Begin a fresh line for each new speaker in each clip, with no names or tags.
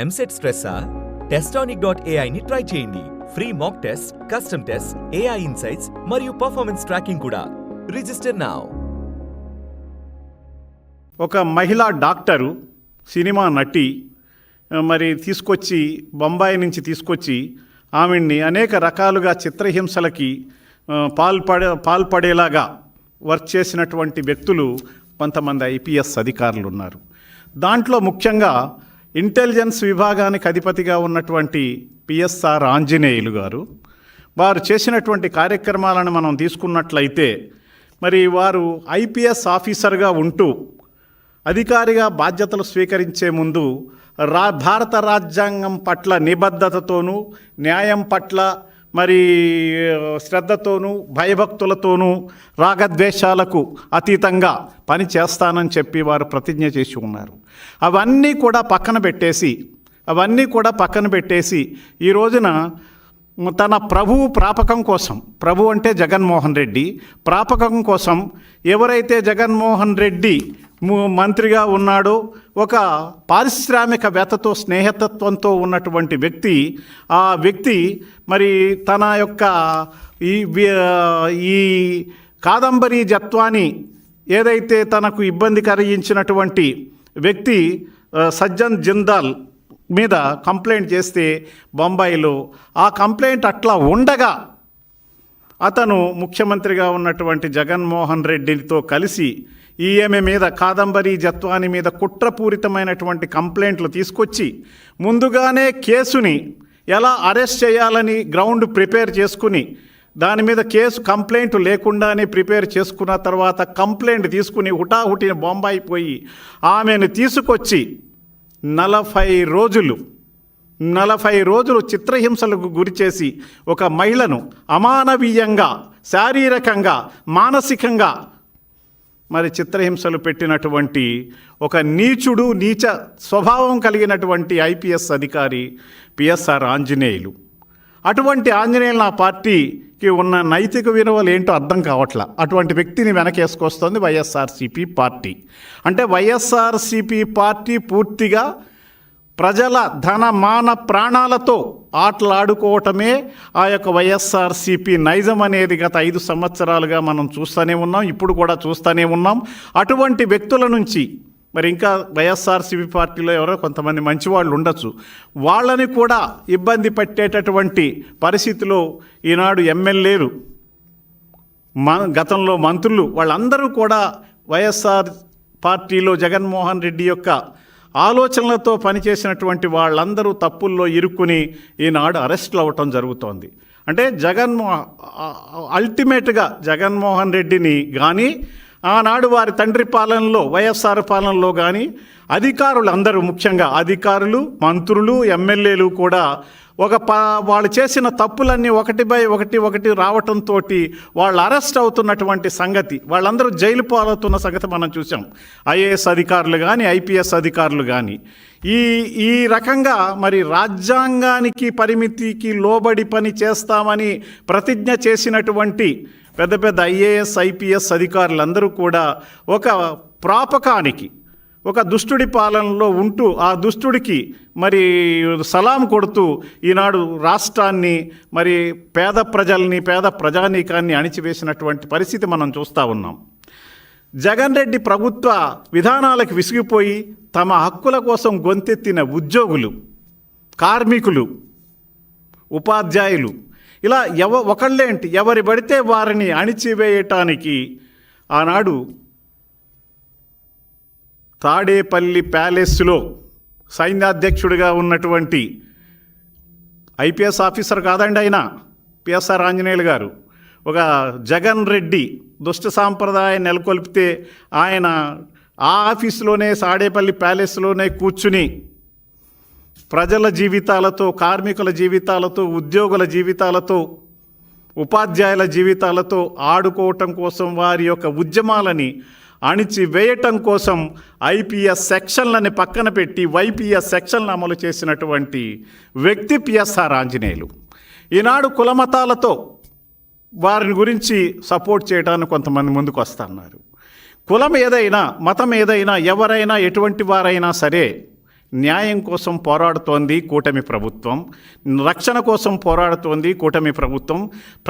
EAMCET స్ట్రెస్సా? Testonic.ai ని try చేయండి. Free mock test, custom test, AI insights మరియు పర్ఫార్మెన్స్ ట్రాకింగ్ కూడా. Register now.
ఒక మహిళా డాక్టరు, సినిమా నటి మరి తీసుకొచ్చి బొంబాయి నుంచి తీసుకొచ్చి ఆమెని అనేక రకాలుగా చిత్రహింసలకి పాల్పడేలాగా వర్క్ చేసినటువంటి వ్యక్తులు కొంతమంది ఐపీఎస్ అధికారులు ఉన్నారు. దాంట్లో ముఖ్యంగా ఇంటెలిజెన్స్ విభాగానికి అధిపతిగా ఉన్నటువంటి పిఎస్ఆర్ ఆంజనేయులు గారు. వారు చేసినటువంటి కార్యక్రమాలను మనం తీసుకున్నట్లయితే మరి వారు ఐపీఎస్ ఆఫీసర్గా ఉంటూ అధికారిగా బాధ్యతలు స్వీకరించే ముందు భారత రాజ్యాంగం పట్ల నిబద్ధతతోనూ, న్యాయం పట్ల మరి శ్రద్ధతోనూ, భయభక్తులతోనూ, రాగద్వేషాలకు అతీతంగా పని చేస్తానని చెప్పి వారు ప్రతిజ్ఞ చేసి ఉన్నారు. అవన్నీ కూడా పక్కన పెట్టేసి ఈ రోజున తన ప్రభువు ప్రాపకం కోసం, ప్రభు అంటే జగన్మోహన్ రెడ్డి, ప్రాపకం కోసం ఎవరైతే జగన్మోహన్ రెడ్డి మంత్రిగా ఉన్నాడో ఒక పారిశ్రామికవేత్తతో స్నేహితత్వంతో ఉన్నటువంటి వ్యక్తి, ఆ వ్యక్తి మరి తన యొక్క ఈ కాదంబరి జత్వాని ఏదైతే తనకు ఇబ్బంది కలిగించినటువంటి వ్యక్తి సజ్జన్ జిందాల్ మీద కంప్లైంట్ చేస్తే బొంబాయిలో ఆ కంప్లైంట్ అట్లా ఉండగా అతను ముఖ్యమంత్రిగా ఉన్నటువంటి జగన్మోహన్ రెడ్డితో కలిసి ఈమె మీద, కాదంబరి జత్వాని మీద కుట్రపూరితమైనటువంటి కంప్లైంట్లు తీసుకొచ్చి ముందుగానే కేసుని ఎలా అరెస్ట్ చేయాలని గ్రౌండ్ ప్రిపేర్ చేసుకుని దాని మీద కంప్లైంట్ లేకుండానే ప్రిపేర్ చేసుకున్న తర్వాత కంప్లైంట్ తీసుకుని హుటాహుటిన బొంబాయి పోయి ఆమెను తీసుకొచ్చి 40 రోజులు చిత్రహింసలకు గురిచేసి ఒక మహిళను అమానవీయంగా, శారీరకంగా, మానసికంగా మరి చిత్రహింసలు పెట్టినటువంటి ఒక నీచ స్వభావం కలిగినటువంటి ఐపీఎస్ అధికారి పిఎస్ఆర్ ఆంజనేయులు. అటువంటి ఆంజనేయులు ఆ పార్టీకి ఉన్న నైతిక విలువలు ఏంటో అర్థం కావట్లా. అటువంటి వ్యక్తిని వెనకేసుకొస్తుంది వైఎస్ఆర్సీపీ పార్టీ. అంటే వైఎస్ఆర్సీపీ పార్టీ పూర్తిగా ప్రజల ధన మాన ప్రాణాలతో ఆటలాడుకోవటమే ఆ యొక్క వైఎస్ఆర్సీపీ నైజం అనేది గత 5 సంవత్సరాలుగా మనం చూస్తూనే ఉన్నాం, ఇప్పుడు కూడా చూస్తూనే ఉన్నాం. అటువంటి వ్యక్తుల నుంచి మరి ఇంకా వైఎస్ఆర్సీపీ పార్టీలో ఎవరో కొంతమంది మంచివాళ్ళు ఉండొచ్చు, వాళ్ళని కూడా ఇబ్బంది పెట్టేటటువంటి పరిస్థితిలో ఈనాడు ఎమ్మెల్యేలు, గతంలో మంత్రులు, వాళ్ళందరూ కూడా వైఎస్ఆర్ పార్టీలో జగన్మోహన్ రెడ్డి యొక్క ఆలోచనలతో పనిచేసినటువంటి వాళ్ళందరూ తప్పుల్లో ఇరుక్కుని ఈనాడు అరెస్టులు అవ్వటం జరుగుతోంది. అంటే అల్టిమేట్గా జగన్మోహన్ రెడ్డిని కానీ, ఆనాడు వారి తండ్రి పాలనలో, వైఎస్ఆర్ పాలనలో కానీ అధికారులు అందరూ, ముఖ్యంగా అధికారులు, మంత్రులు, ఎమ్మెల్యేలు కూడా వాళ్ళు చేసిన తప్పులన్నీ ఒకటి రావటంతో వాళ్ళు అరెస్ట్ అవుతున్నటువంటి సంగతి, వాళ్ళందరూ జైలు పాలవుతున్న సంగతి మనం చూసాం. ఐఏఎస్ అధికారులు కానీ, ఐపీఎస్ అధికారులు కానీ ఈ రకంగా మరి రాజ్యాంగానికి పరిమితికి లోబడి పని చేస్తామని ప్రతిజ్ఞ చేసినటువంటి పెద్ద ఐఏఎస్, ఐపీఎస్ అధికారులందరూ కూడా ఒక ప్రాపకానికి, ఒక దుష్టుడి పాలనలో ఉంటూ ఆ దుష్టుడికి మరి సలాం కొడుతూ ఈనాడు రాష్ట్రాన్ని, మరి పేద ప్రజానీకాన్ని అణిచివేసినటువంటి పరిస్థితి మనం చూస్తూ ఉన్నాం. జగన్ రెడ్డి ప్రభుత్వ విధానాలకు విసిగిపోయి తమ హక్కుల కోసం గొంతెత్తిన ఉద్యోగులు, కార్మికులు, ఉపాధ్యాయులు, ఇలా ఒకళ్ళేంటి ఎవరి పడితే వారిని అణిచివేయటానికి ఆనాడు తాడేపల్లి ప్యాలెస్లో సైన్యాధ్యక్షుడిగా ఉన్నటువంటి ఐపీఎస్ ఆఫీసర్ కాదండి ఆయన, పిఎస్ఆర్ ఆంజనేయులు గారు, ఒక జగన్ రెడ్డి దుష్ట సాంప్రదాయం నెలకొల్పితే ఆయన ఆ ఆఫీసులోనే, తాడేపల్లి ప్యాలెస్లోనే కూర్చుని ప్రజల జీవితాలతో, కార్మికుల జీవితాలతో, ఉద్యోగుల జీవితాలతో, ఉపాధ్యాయుల జీవితాలతో ఆడుకోవటం కోసం, వారి యొక్క ఉద్యమాలని అణిచివేయటం కోసం ఐపీఎస్ సెక్షన్లని పక్కన పెట్టి వైపీఎస్ సెక్షన్లు అమలు చేసినటువంటి వ్యక్తి పిఎస్ఆర్ ఆంజనేయులు. ఈనాడు కులమతాలతో వారిని గురించి సపోర్ట్ చేయడానికి కొంతమంది ముందుకు వస్తున్నారు. కులం ఏదైనా, మతం ఏదైనా, ఎవరైనా, ఎటువంటి వారైనా సరే న్యాయం కోసం పోరాడుతోంది కూటమి ప్రభుత్వం, రక్షణ కోసం పోరాడుతోంది కూటమి ప్రభుత్వం,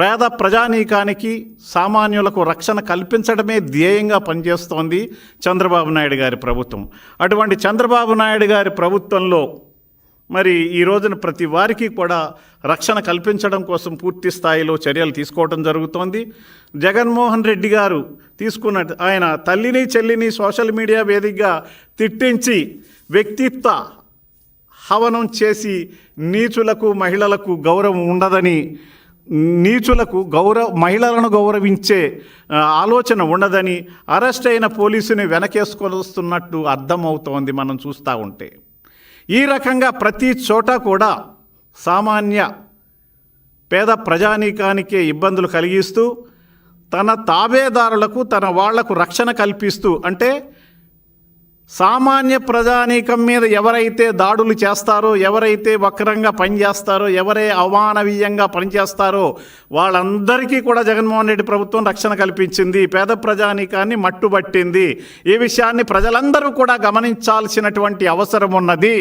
పేద ప్రజానీకానికి సామాన్యులకు రక్షణ కల్పించడమే ధ్యేయంగా పనిచేస్తోంది చంద్రబాబు నాయుడు గారి ప్రభుత్వం. అటువంటి చంద్రబాబు నాయుడు గారి ప్రభుత్వంలో మరి ఈ రోజున ప్రతి వారికి కూడా రక్షణ కల్పించడం కోసం పూర్తి స్థాయిలో చర్యలు తీసుకోవడం జరుగుతోంది. జగన్మోహన్ రెడ్డి గారు ఆయన తల్లిని చెల్లిని సోషల్ మీడియా వేదికగా తిట్టించి వ్యక్తిత్వ హవనం చేసి నీచులకు మహిళలకు గౌరవం ఉండదని, మహిళలను గౌరవించే ఆలోచన ఉండదని అరెస్ట్ అయిన పోలీసుని వెనకేసుకొస్తున్నట్టు అర్థమవుతోంది మనం చూస్తూ ఉంటే. ఈ రకంగా ప్రతి చోట కూడా సామాన్య పేద ప్రజానీకానికే ఇబ్బందులు కలిగిస్తూ తన తాబేదారులకు తన వాళ్లకు రక్షణ కల్పిస్తూ, అంటే సామాన్య ప్రజానీకం మీద ఎవరైతే దాడులు చేస్తారో, ఎవరైతే వక్రంగా పనిచేస్తారో, ఎవరే అమానవీయంగా పనిచేస్తారో వాళ్ళందరికీ కూడా జగన్మోహన్ రెడ్డి ప్రభుత్వం రక్షణ కల్పించింది, పేద ప్రజానీకాన్ని మట్టుబట్టింది. ఈ విషయాన్ని ప్రజలందరూ కూడా గమనించాల్సినటువంటి అవసరం ఉన్నది.